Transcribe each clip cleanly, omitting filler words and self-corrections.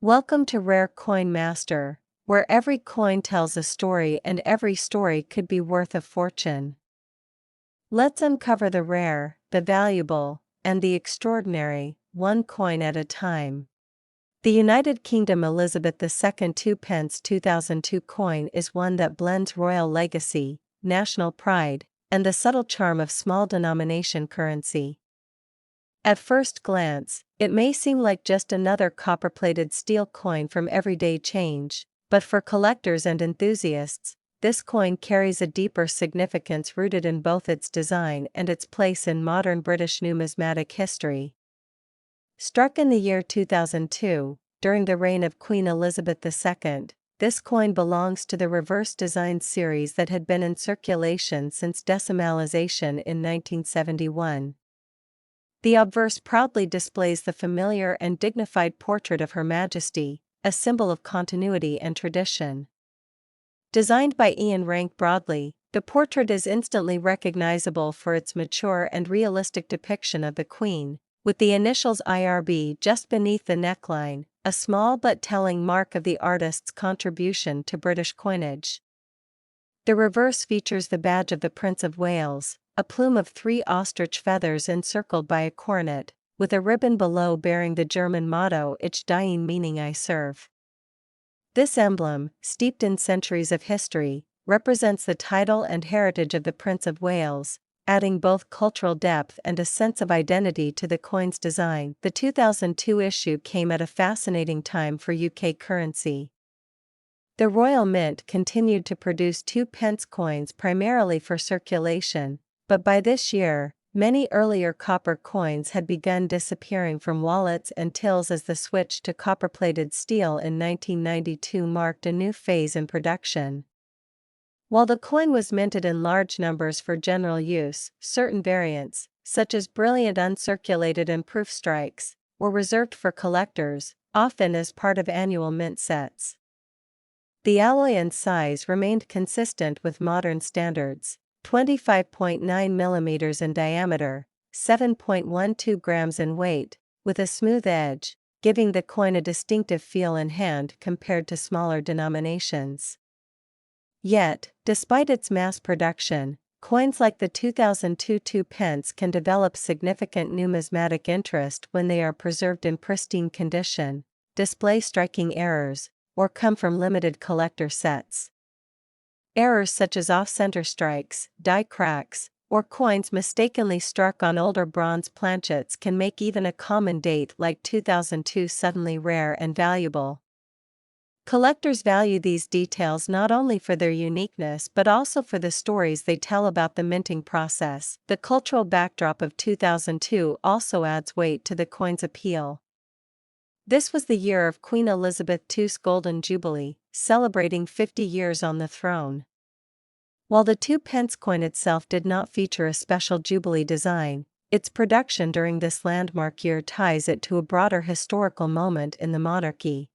Welcome to Rare Coin Master, where every coin tells a story and every story could be worth a fortune. Let's uncover the rare, the valuable, and the extraordinary, one coin at a time. The United Kingdom Elizabeth II 2 pence 2002 coin is one that blends royal legacy, national pride, and the subtle charm of small denomination currency. At first glance, it may seem like just another copper-plated steel coin from everyday change, but for collectors and enthusiasts, this coin carries a deeper significance rooted in both its design and its place in modern British numismatic history. Struck in the year 2002, during the reign of Queen Elizabeth II, this coin belongs to the reverse design series that had been in circulation since decimalization in 1971. The obverse proudly displays the familiar and dignified portrait of Her Majesty, a symbol of continuity and tradition. Designed by Ian Rank Broadley, the portrait is instantly recognizable for its mature and realistic depiction of the Queen, with the initials IRB just beneath the neckline, a small but telling mark of the artist's contribution to British coinage. The reverse features the badge of the Prince of Wales, a plume of 3 ostrich feathers encircled by a coronet, with a ribbon below bearing the German motto Ich diene meaning I serve. This emblem, steeped in centuries of history, represents the title and heritage of the Prince of Wales, adding both cultural depth and a sense of identity to the coin's design. The 2002 issue came at a fascinating time for UK currency. The Royal Mint continued to produce 2 pence coins primarily for circulation, but by this year, many earlier copper coins had begun disappearing from wallets and tills as the switch to copper-plated steel in 1992 marked a new phase in production. While the coin was minted in large numbers for general use, certain variants, such as brilliant uncirculated and proof strikes, were reserved for collectors, often as part of annual mint sets. The alloy and size remained consistent with modern standards, 25.9 mm in diameter, 7.12 grams in weight, with a smooth edge, giving the coin a distinctive feel in hand compared to smaller denominations. Yet, despite its mass production, coins like the 2002 2 pence can develop significant numismatic interest when they are preserved in pristine condition, display striking errors, or come from limited collector sets. Errors such as off-center strikes, die cracks, or coins mistakenly struck on older bronze planchets can make even a common date like 2002 suddenly rare and valuable. Collectors value these details not only for their uniqueness but also for the stories they tell about the minting process. The cultural backdrop of 2002 also adds weight to the coin's appeal. This was the year of Queen Elizabeth II's Golden Jubilee, celebrating 50 years on the throne. While the 2 pence coin itself did not feature a special Jubilee design, its production during this landmark year ties it to a broader historical moment in the monarchy.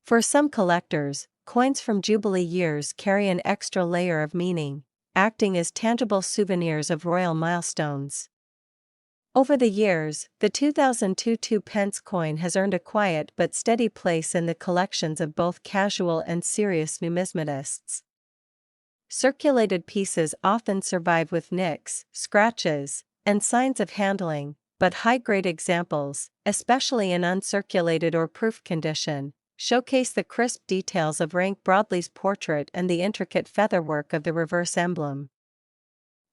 For some collectors, coins from Jubilee years carry an extra layer of meaning, acting as tangible souvenirs of royal milestones. Over the years, the 2002 2 pence coin has earned a quiet but steady place in the collections of both casual and serious numismatists. Circulated pieces often survive with nicks, scratches, and signs of handling, but high-grade examples, especially in uncirculated or proof condition, showcase the crisp details of Rank Broadley's portrait and the intricate featherwork of the reverse emblem.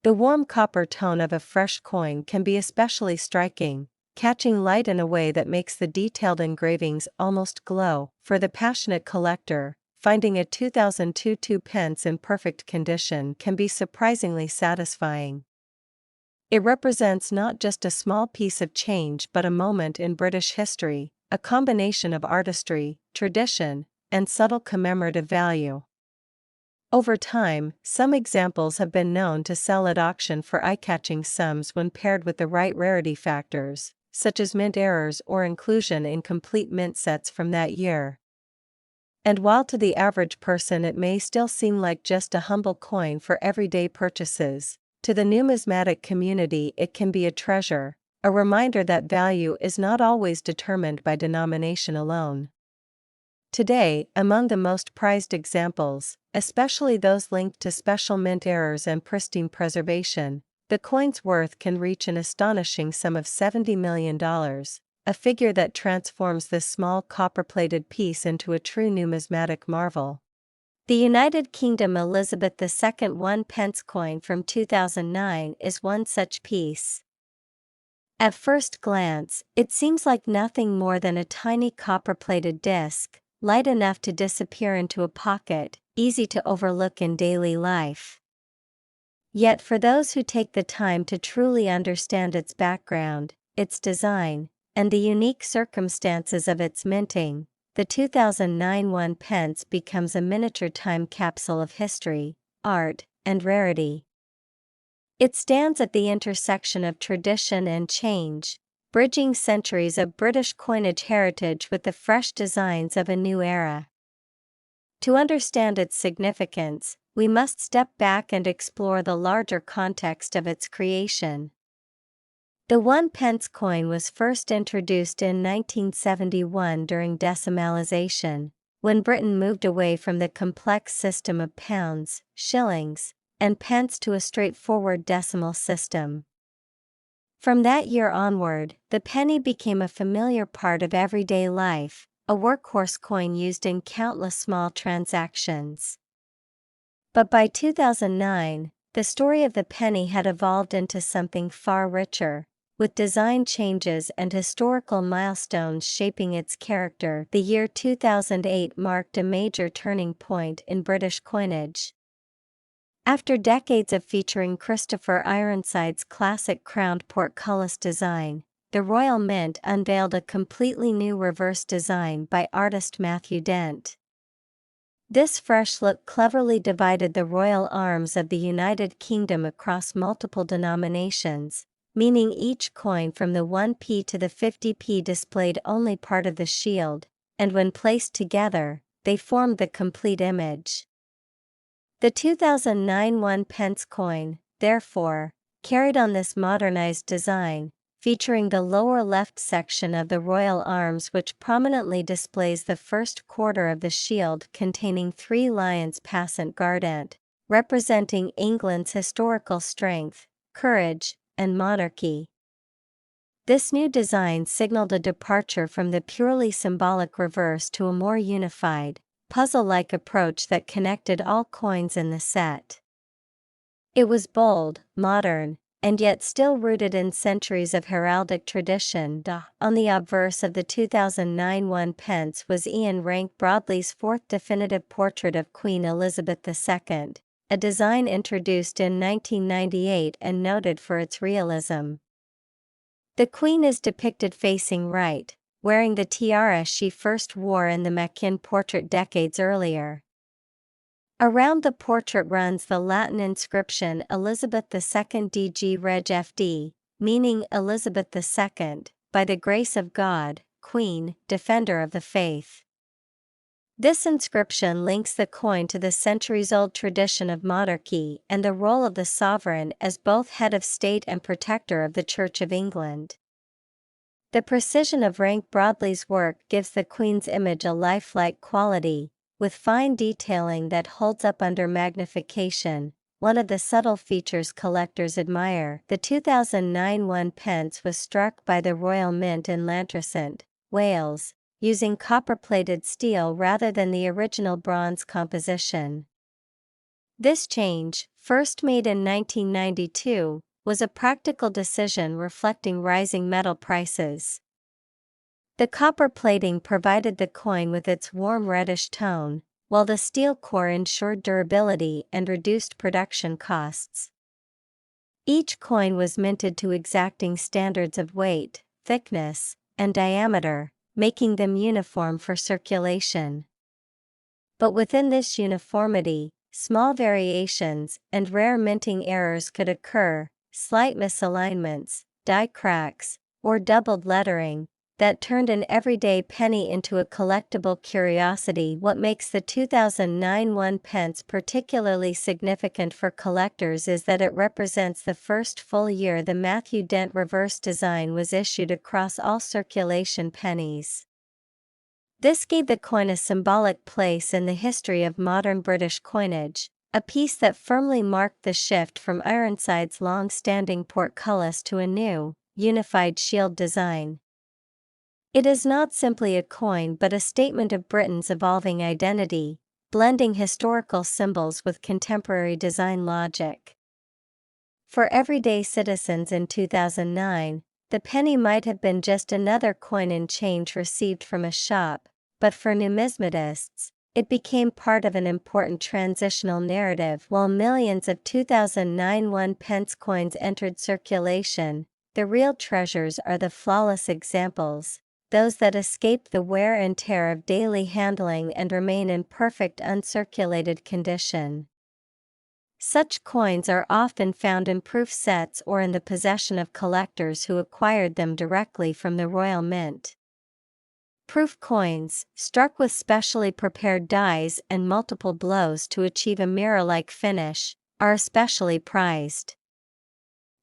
The warm copper tone of a fresh coin can be especially striking, catching light in a way that makes the detailed engravings almost glow. For the passionate collector, finding a 2002 2 pence in perfect condition can be surprisingly satisfying. It represents not just a small piece of change but a moment in British history, a combination of artistry, tradition, and subtle commemorative value. Over time, some examples have been known to sell at auction for eye-catching sums when paired with the right rarity factors, such as mint errors or inclusion in complete mint sets from that year. And while to the average person it may still seem like just a humble coin for everyday purchases, to the numismatic community it can be a treasure, a reminder that value is not always determined by denomination alone. Today, among the most prized examples, especially those linked to special mint errors and pristine preservation, the coin's worth can reach an astonishing sum of $70 million, a figure that transforms this small copper-plated piece into a true numismatic marvel. The United Kingdom Elizabeth II 1 pence coin from 2009 is one such piece. At first glance, it seems like nothing more than a tiny copper-plated disc, light enough to disappear into a pocket, easy to overlook in daily life. Yet for those who take the time to truly understand its background, its design, and the unique circumstances of its minting, the 2009 1 pence becomes a miniature time capsule of history, art, and rarity. It stands at the intersection of tradition and change, bridging centuries of British coinage heritage with the fresh designs of a new era. To understand its significance, we must step back and explore the larger context of its creation. The 1 pence coin was first introduced in 1971 during decimalisation, when Britain moved away from the complex system of pounds, shillings, and pence to a straightforward decimal system. From that year onward, the penny became a familiar part of everyday life, a workhorse coin used in countless small transactions. But by 2009, the story of the penny had evolved into something far richer, with design changes and historical milestones shaping its character. The year 2008 marked a major turning point in British coinage. After decades of featuring Christopher Ironside's classic crowned portcullis design, the Royal Mint unveiled a completely new reverse design by artist Matthew Dent. This fresh look cleverly divided the royal arms of the United Kingdom across multiple denominations, meaning each coin from the 1p to the 50p displayed only part of the shield, and when placed together, they formed the complete image. The 2009 1 pence coin, therefore, carried on this modernized design, featuring the lower left section of the royal arms which prominently displays the first quarter of the shield containing 3 lions passant guardant, representing England's historical strength, courage, and monarchy. This new design signaled a departure from the purely symbolic reverse to a more unified, puzzle-like approach that connected all coins in the set. It was bold, modern, and yet still rooted in centuries of heraldic tradition. On the obverse of the 2009 1 pence was Ian Rank Broadley's fourth definitive portrait of Queen Elizabeth II, a design introduced in 1998 and noted for its realism. The Queen is depicted facing right, wearing the tiara she first wore in the Mackin portrait decades earlier. Around the portrait runs the Latin inscription Elizabeth II DG Reg FD, meaning Elizabeth II, by the grace of God, Queen, Defender of the Faith. This inscription links the coin to the centuries-old tradition of monarchy and the role of the sovereign as both head of state and protector of the Church of England. The precision of Rank Broadley's work gives the Queen's image a lifelike quality, with fine detailing that holds up under magnification, one of the subtle features collectors admire. The 2009 1 pence was struck by the Royal Mint in Llantrisant, Wales, using copper-plated steel rather than the original bronze composition. This change, first made in 1992, was a practical decision reflecting rising metal prices. The copper plating provided the coin with its warm reddish tone, while the steel core ensured durability and reduced production costs. Each coin was minted to exacting standards of weight, thickness, and diameter, making them uniform for circulation. But within this uniformity, small variations and rare minting errors could occur, slight misalignments, die cracks, or doubled lettering, that turned an everyday penny into a collectible curiosity. What makes the 2009 1 pence particularly significant for collectors is that it represents the first full year the Matthew Dent reverse design was issued across all circulation pennies. This gave the coin a symbolic place in the history of modern British coinage, a piece that firmly marked the shift from Ironside's long-standing portcullis to a new, unified shield design. It is not simply a coin but a statement of Britain's evolving identity, blending historical symbols with contemporary design logic. For everyday citizens in 2009, the penny might have been just another coin and change received from a shop, but for numismatists, it became part of an important transitional narrative. While millions of 2009 1-pence coins entered circulation, the real treasures are the flawless examples, those that escape the wear and tear of daily handling and remain in perfect uncirculated condition. Such coins are often found in proof sets or in the possession of collectors who acquired them directly from the Royal Mint. Proof coins, struck with specially prepared dies and multiple blows to achieve a mirror-like finish, are especially prized.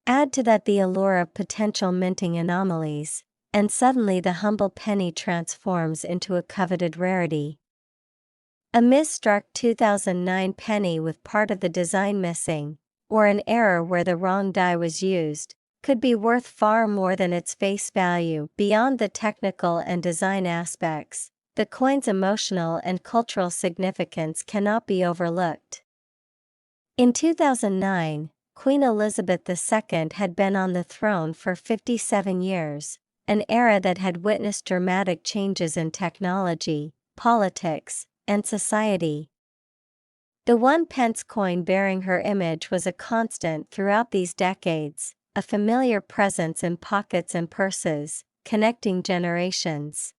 Add to that the allure of potential minting anomalies, and suddenly the humble penny transforms into a coveted rarity. A misstruck 2009 penny with part of the design missing, or an error where the wrong die was used, could be worth far more than its face value. Beyond the technical and design aspects, the coin's emotional and cultural significance cannot be overlooked. In 2009, Queen Elizabeth II had been on the throne for 57 years, an era that had witnessed dramatic changes in technology, politics, and society. The 1-pence coin bearing her image was a constant throughout these decades, a familiar presence in pockets and purses, connecting generations.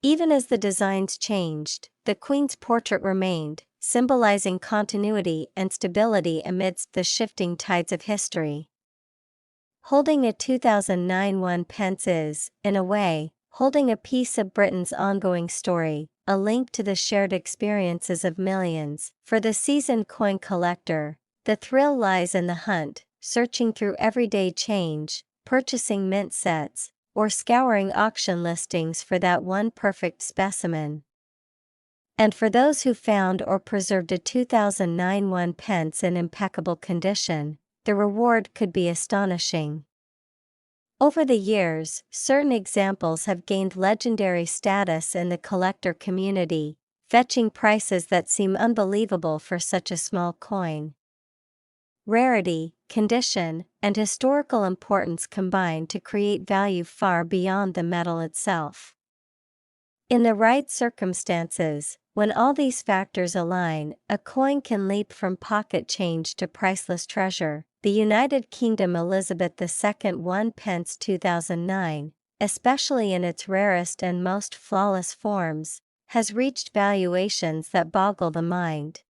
Even as the designs changed, the Queen's portrait remained, symbolizing continuity and stability amidst the shifting tides of history. Holding a 2009 1-pence is, in a way, holding a piece of Britain's ongoing story, a link to the shared experiences of millions. For the seasoned coin collector, the thrill lies in the hunt, searching through everyday change, purchasing mint sets, or scouring auction listings for that one perfect specimen. And for those who found or preserved a 2009 1-pence in impeccable condition, the reward could be astonishing. Over the years, certain examples have gained legendary status in the collector community, fetching prices that seem unbelievable for such a small coin. Rarity, condition, and historical importance combine to create value far beyond the metal itself. In the right circumstances, when all these factors align, a coin can leap from pocket change to priceless treasure. The United Kingdom Elizabeth II 1-pence 2009, especially in its rarest and most flawless forms, has reached valuations that boggle the mind.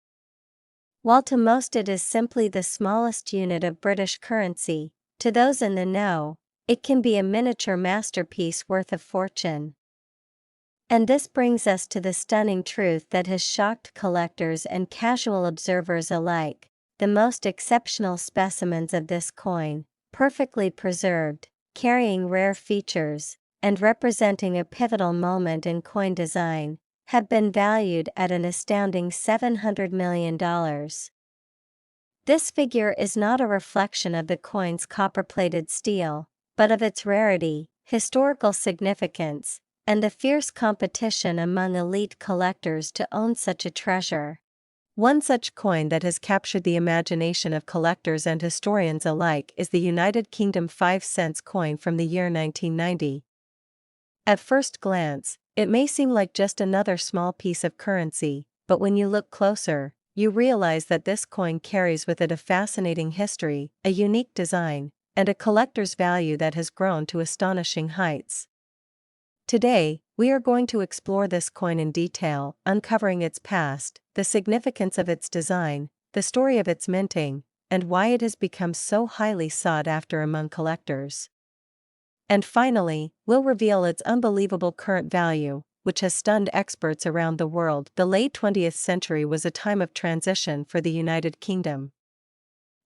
While to most it is simply the smallest unit of British currency, to those in the know, it can be a miniature masterpiece worth a fortune. And this brings us to the stunning truth that has shocked collectors and casual observers alike. The most exceptional specimens of this coin, perfectly preserved, carrying rare features, and representing a pivotal moment in coin design, have been valued at an astounding $700 million. This figure is not a reflection of the coin's copper-plated steel, but of its rarity, historical significance, and the fierce competition among elite collectors to own such a treasure. One such coin that has captured the imagination of collectors and historians alike is the United Kingdom 5-cents coin from the year 1990. At first glance, it may seem like just another small piece of currency, but when you look closer, you realize that this coin carries with it a fascinating history, a unique design, and a collector's value that has grown to astonishing heights. Today, we are going to explore this coin in detail, uncovering its past, the significance of its design, the story of its minting, and why it has become so highly sought after among collectors. And finally, we'll reveal its unbelievable current value, which has stunned experts around the world. The late 20th century was a time of transition for the United Kingdom.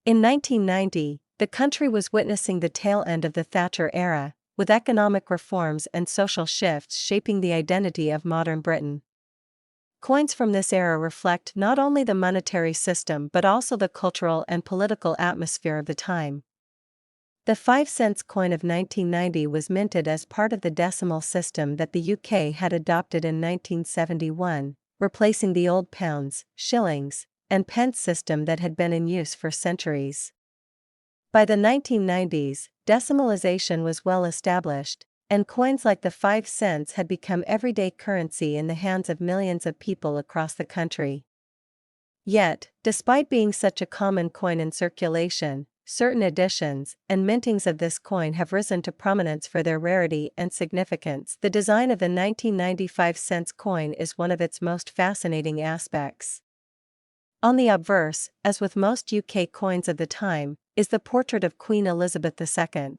In 1990, the country was witnessing the tail end of the Thatcher era, with economic reforms and social shifts shaping the identity of modern Britain. Coins from this era reflect not only the monetary system but also the cultural and political atmosphere of the time. The 5 cents coin of 1990 was minted as part of the decimal system that the UK had adopted in 1971, replacing the old pounds, shillings, and pence system that had been in use for centuries. By the 1990s, decimalization was well established, and coins like the 5 cents had become everyday currency in the hands of millions of people across the country. Yet, despite being such a common coin in circulation, certain editions and mintings of this coin have risen to prominence for their rarity and significance. The design of the 1995 cents coin is one of its most fascinating aspects. On the obverse, as with most UK coins of the time, is the portrait of Queen Elizabeth II.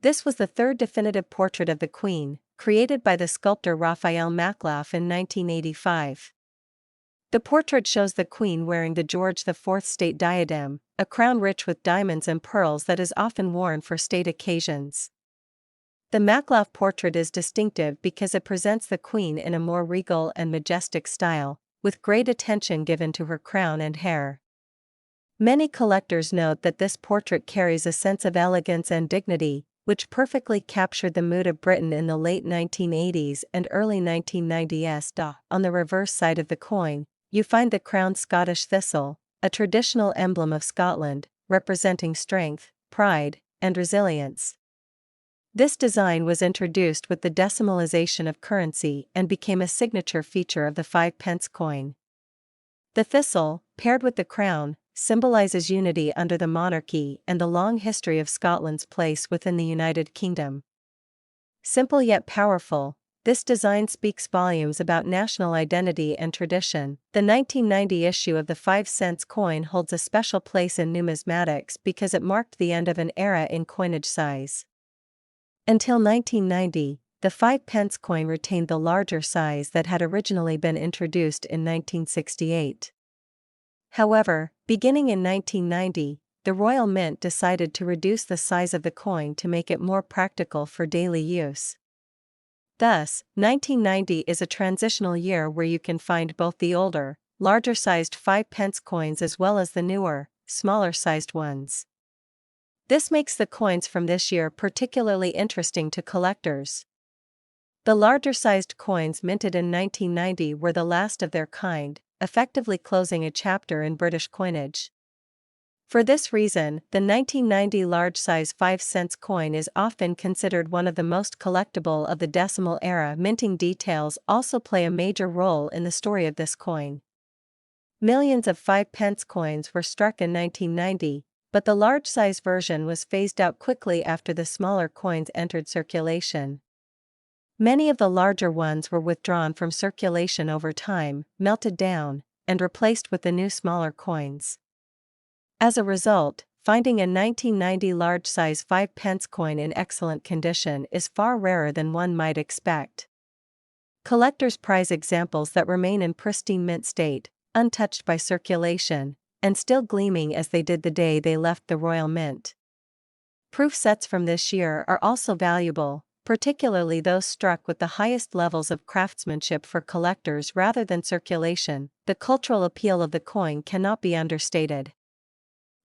This was the third definitive portrait of the Queen, created by the sculptor Raphael Maklaff in 1985. The portrait shows the Queen wearing the George IV state diadem, a crown rich with diamonds and pearls that is often worn for state occasions. The Maklaff portrait is distinctive because it presents the Queen in a more regal and majestic style, with great attention given to her crown and hair. Many collectors note that this portrait carries a sense of elegance and dignity, which perfectly captured the mood of Britain in the late 1980s and early 1990s. On the reverse side of the coin, you find the crowned Scottish thistle, a traditional emblem of Scotland, representing strength, pride, and resilience. This design was introduced with the decimalization of currency and became a signature feature of the 5 pence coin. The thistle, paired with the crown, symbolizes unity under the monarchy and the long history of Scotland's place within the United Kingdom. Simple yet powerful, this design speaks volumes about national identity and tradition. The 1990 issue of the 5 cents coin holds a special place in numismatics because it marked the end of an era in coinage size. Until 1990, the 5 pence coin retained the larger size that had originally been introduced in 1968. However, beginning in 1990, the Royal Mint decided to reduce the size of the coin to make it more practical for daily use. Thus, 1990 is a transitional year where you can find both the older, larger-sized 5 pence coins as well as the newer, smaller-sized ones. This makes the coins from this year particularly interesting to collectors. The larger-sized coins minted in 1990 were the last of their kind, effectively closing a chapter in British coinage. For this reason, the 1990 large-size 5 cents coin is often considered one of the most collectible of the decimal era. Minting details also play a major role in the story of this coin. Millions of 5 pence coins were struck in 1990, but the large-size version was phased out quickly after the smaller coins entered circulation. Many of the larger ones were withdrawn from circulation over time, melted down, and replaced with the new smaller coins. As a result, finding a 1990 large-size 5 pence coin in excellent condition is far rarer than one might expect. Collectors prize examples that remain in pristine mint state, untouched by circulation, and still gleaming as they did the day they left the Royal Mint. Proof sets from this year are also valuable, particularly those struck with the highest levels of craftsmanship for collectors rather than circulation. The cultural appeal of the coin cannot be understated.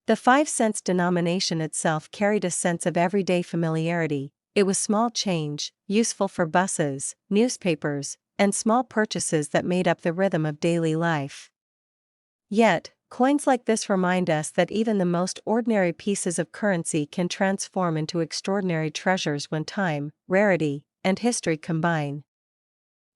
The 5 cents denomination itself carried a sense of everyday familiarity. It was small change, useful for buses, newspapers, and small purchases that made up the rhythm of daily life. Yet, coins like this remind us that even the most ordinary pieces of currency can transform into extraordinary treasures when time, rarity, and history combine.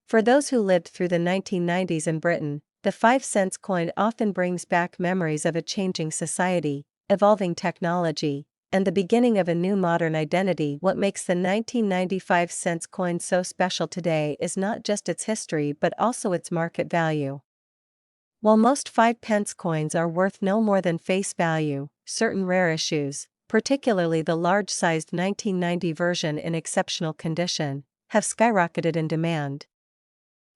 For those who lived through the 1990s in Britain, the 5 cents coin often brings back memories of a changing society, evolving technology, and the beginning of a new modern identity. What makes the 1995 cents coin so special today is not just its history but also its market value. While most 5 pence coins are worth no more than face value, certain rare issues, particularly the large-sized 1990 version in exceptional condition, have skyrocketed in demand.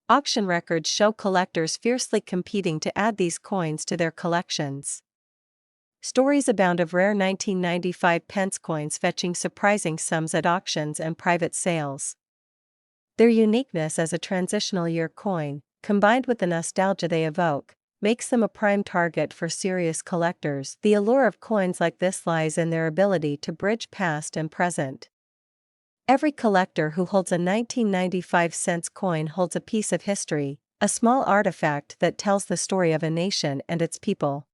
Auction records show collectors fiercely competing to add these coins to their collections. Stories abound of rare 1995 pence coins fetching surprising sums at auctions and private sales. Their uniqueness as a transitional year coin, combined with the nostalgia they evoke, makes them a prime target for serious collectors. The allure of coins like this lies in their ability to bridge past and present. Every collector who holds a 1995 cents coin holds a piece of history, a small artifact that tells the story of a nation and its people.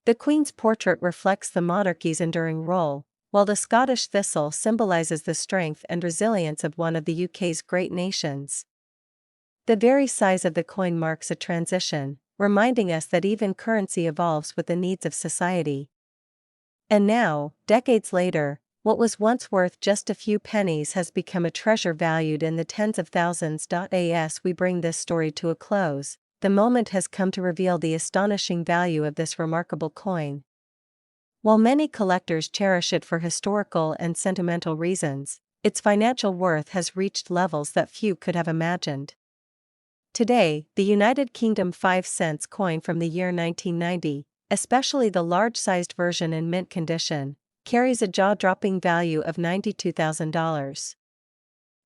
The Queen's portrait reflects the monarchy's enduring role, while the Scottish thistle symbolizes the strength and resilience of one of the UK's great nations. The very size of the coin marks a transition, reminding us that even currency evolves with the needs of society. And now, decades later, what was once worth just a few pennies has become a treasure valued in the tens of thousands. As we bring this story to a close, the moment has come to reveal the astonishing value of this remarkable coin. While many collectors cherish it for historical and sentimental reasons, its financial worth has reached levels that few could have imagined. Today, the United Kingdom 5-cent coin from the year 1990, especially the large-sized version in mint condition, carries a jaw-dropping value of $92,000.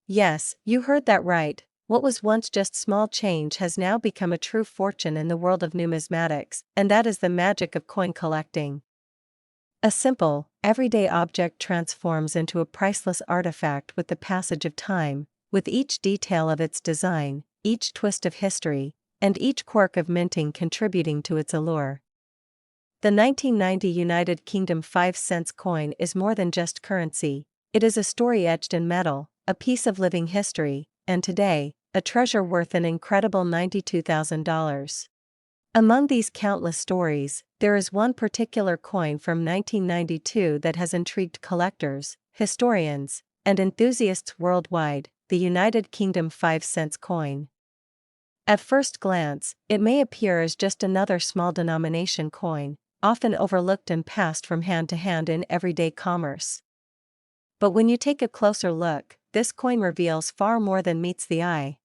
Yes, you heard that right. What was once just small change has now become a true fortune in the world of numismatics, and that is the magic of coin collecting. A simple, everyday object transforms into a priceless artifact with the passage of time, with each detail of its design, each twist of history, and each quirk of minting contributing to its allure. The 1990 United Kingdom 5-cent coin is more than just currency, it is a story etched in metal, a piece of living history, and today, a treasure worth an incredible $92,000. Among these countless stories, there is one particular coin from 1992 that has intrigued collectors, historians, and enthusiasts worldwide, the United Kingdom 5-cent coin. At first glance, it may appear as just another small denomination coin, often overlooked and passed from hand to hand in everyday commerce. But when you take a closer look, this coin reveals far more than meets the eye.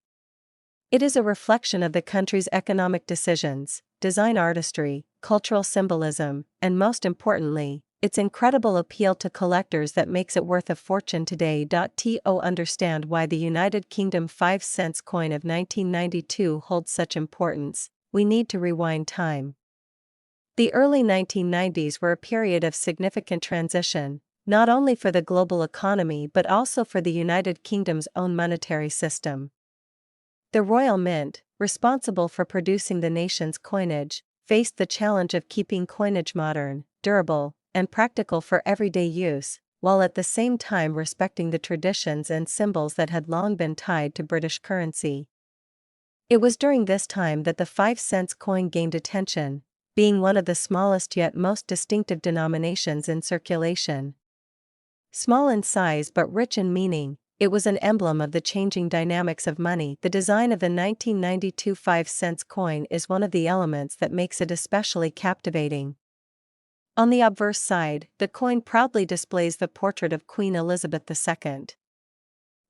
It is a reflection of the country's economic decisions, design artistry, cultural symbolism, and most importantly, its incredible appeal to collectors that makes it worth a fortune today. To understand why the United Kingdom 5-cent coin of 1992 holds such importance, we need to rewind time. The early 1990s were a period of significant transition, not only for the global economy but also for the United Kingdom's own monetary system. The Royal Mint, responsible for producing the nation's coinage, faced the challenge of keeping coinage modern, durable, and practical for everyday use, while at the same time respecting the traditions and symbols that had long been tied to British currency. It was during this time that the 5-cent coin gained attention, being one of the smallest yet most distinctive denominations in circulation. Small in size but rich in meaning, it was an emblem of the changing dynamics of money. The design of the 1992 5-cent coin is one of the elements that makes it especially captivating. On the obverse side, the coin proudly displays the portrait of Queen Elizabeth II.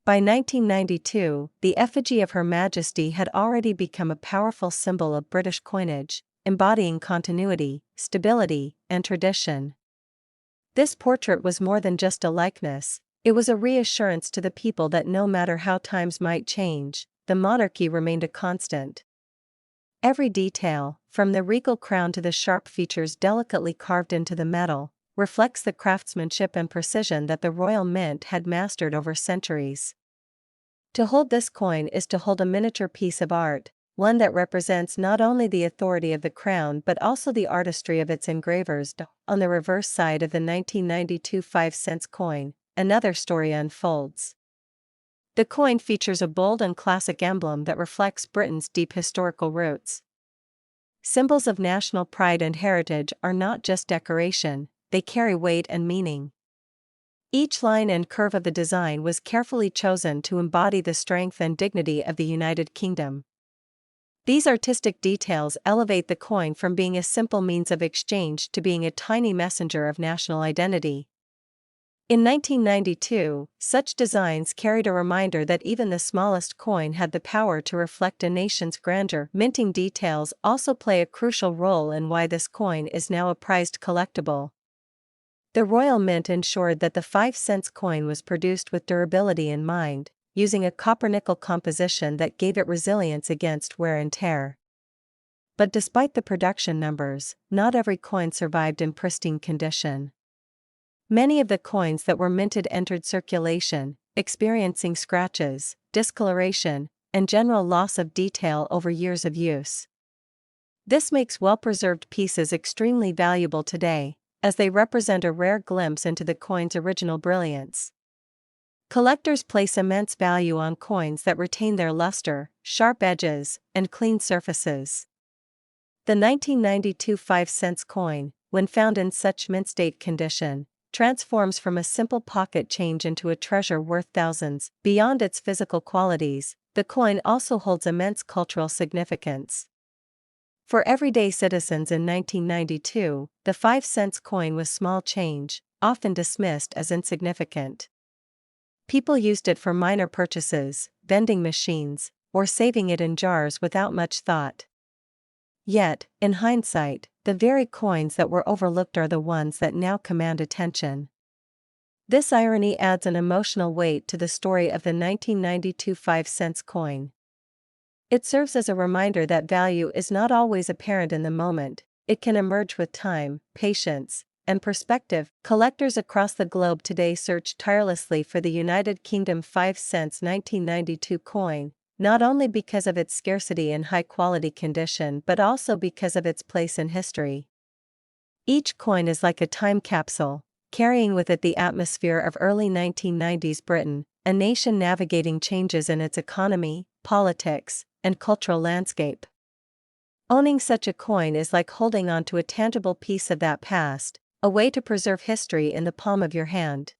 By 1992, the effigy of Her Majesty had already become a powerful symbol of British coinage, embodying continuity, stability, and tradition. This portrait was more than just a likeness, it was a reassurance to the people that no matter how times might change, the monarchy remained a constant. Every detail, from the regal crown to the sharp features delicately carved into the metal, reflects the craftsmanship and precision that the Royal Mint had mastered over centuries. To hold this coin is to hold a miniature piece of art, one that represents not only the authority of the crown but also the artistry of its engravers. On the reverse side of the 1992 5-cent coin, another story unfolds. The coin features a bold and classic emblem that reflects Britain's deep historical roots. Symbols of national pride and heritage are not just decoration, they carry weight and meaning. Each line and curve of the design was carefully chosen to embody the strength and dignity of the United Kingdom. These artistic details elevate the coin from being a simple means of exchange to being a tiny messenger of national identity. In 1992, such designs carried a reminder that even the smallest coin had the power to reflect a nation's grandeur. Minting details also play a crucial role in why this coin is now a prized collectible. The Royal Mint ensured that the 5-cent coin was produced with durability in mind, using a copper-nickel composition that gave it resilience against wear and tear. But despite the production numbers, not every coin survived in pristine condition. Many of the coins that were minted entered circulation, experiencing scratches, discoloration, and general loss of detail over years of use. This makes well-preserved pieces extremely valuable today, as they represent a rare glimpse into the coin's original brilliance. Collectors place immense value on coins that retain their luster, sharp edges, and clean surfaces. The 1992 5-cent coin, when found in such mint-state condition, transforms from a simple pocket change into a treasure worth thousands. Beyond its physical qualities, the coin also holds immense cultural significance. For everyday citizens in 1992, the 5-cent coin was small change, often dismissed as insignificant. People used it for minor purchases, vending machines, or saving it in jars without much thought. Yet, in hindsight, the very coins that were overlooked are the ones that now command attention. This irony adds an emotional weight to the story of the 1992 5-cent coin. It serves as a reminder that value is not always apparent in the moment, it can emerge with time, patience, and perspective. Collectors across the globe today search tirelessly for the United Kingdom 5-cent 1992 coin, not only because of its scarcity and high-quality condition but also because of its place in history. Each coin is like a time capsule, carrying with it the atmosphere of early 1990s Britain, a nation navigating changes in its economy, politics, and cultural landscape. Owning such a coin is like holding on to a tangible piece of that past, a way to preserve history in the palm of your hand.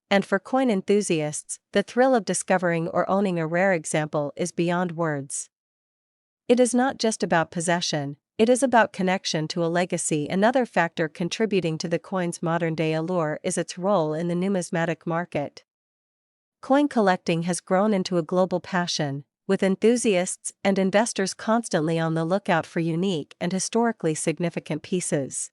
And for coin enthusiasts, the thrill of discovering or owning a rare example is beyond words. It is not just about possession, it is about connection to a legacy. Another factor contributing to the coin's modern-day allure is its role in the numismatic market. Coin collecting has grown into a global passion, with enthusiasts and investors constantly on the lookout for unique and historically significant pieces.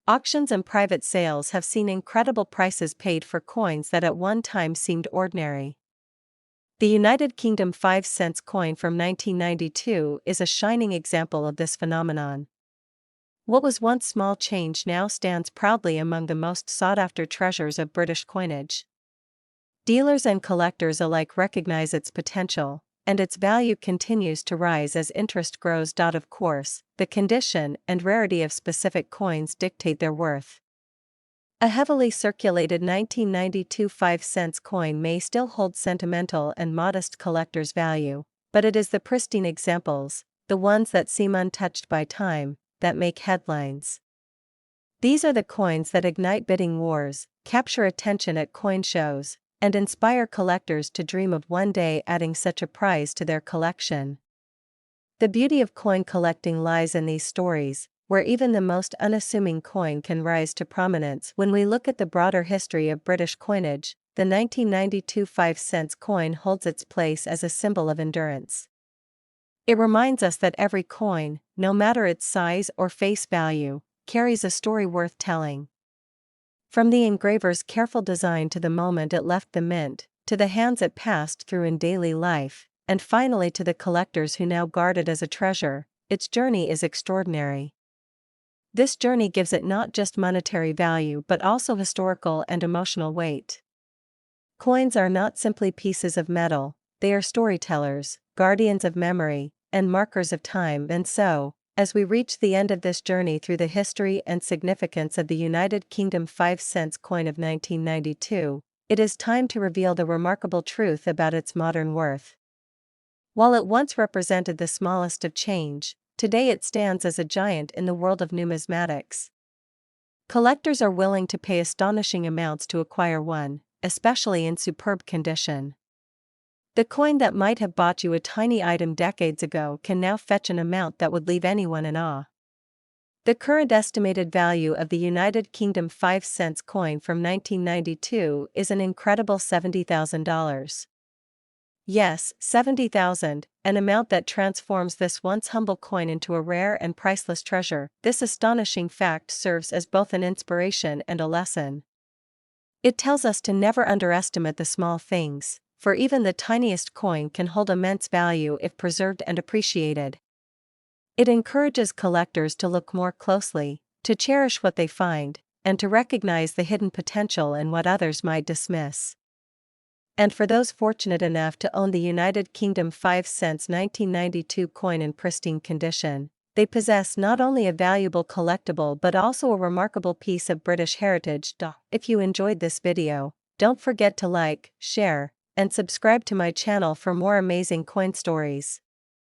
Auctions and private sales have seen incredible prices paid for coins that at one time seemed ordinary. The United Kingdom 5-cent coin from 1992 is a shining example of this phenomenon. What was once small change now stands proudly among the most sought-after treasures of British coinage. Dealers and collectors alike recognize its potential, and its value continues to rise as interest grows. Of course, the condition and rarity of specific coins dictate their worth. A heavily circulated 1992 5-cent coin may still hold sentimental and modest collector's value, but it is the pristine examples, the ones that seem untouched by time, that make headlines. These are the coins that ignite bidding wars, capture attention at coin shows, and inspire collectors to dream of one day adding such a prize to their collection. The beauty of coin collecting lies in these stories, where even the most unassuming coin can rise to prominence. When we look at the broader history of British coinage, the 1992 5-cent coin holds its place as a symbol of endurance. It reminds us that every coin, no matter its size or face value, carries a story worth telling. From the engraver's careful design to the moment it left the mint, to the hands it passed through in daily life, and finally to the collectors who now guard it as a treasure, its journey is extraordinary. This journey gives it not just monetary value but also historical and emotional weight. Coins are not simply pieces of metal, they are storytellers, guardians of memory, and markers of time. And so, as we reach the end of this journey through the history and significance of the United Kingdom 5-cent coin of 1992, it is time to reveal the remarkable truth about its modern worth. While it once represented the smallest of change, today it stands as a giant in the world of numismatics. Collectors are willing to pay astonishing amounts to acquire one, especially in superb condition. The coin that might have bought you a tiny item decades ago can now fetch an amount that would leave anyone in awe. The current estimated value of the United Kingdom 5 cents coin from 1992 is an incredible $70,000. Yes, 70,000, an amount that transforms this once humble coin into a rare and priceless treasure. This astonishing fact serves as both an inspiration and a lesson. It tells us to never underestimate the small things, for even the tiniest coin can hold immense value if preserved and appreciated. It encourages collectors to look more closely, to cherish what they find, and to recognize the hidden potential in what others might dismiss. And for those fortunate enough to own the United Kingdom 5 cents 1992 coin in pristine condition, they possess not only a valuable collectible but also a remarkable piece of British heritage. If you enjoyed this video, don't forget to like, share, and subscribe to my channel for more amazing coin stories.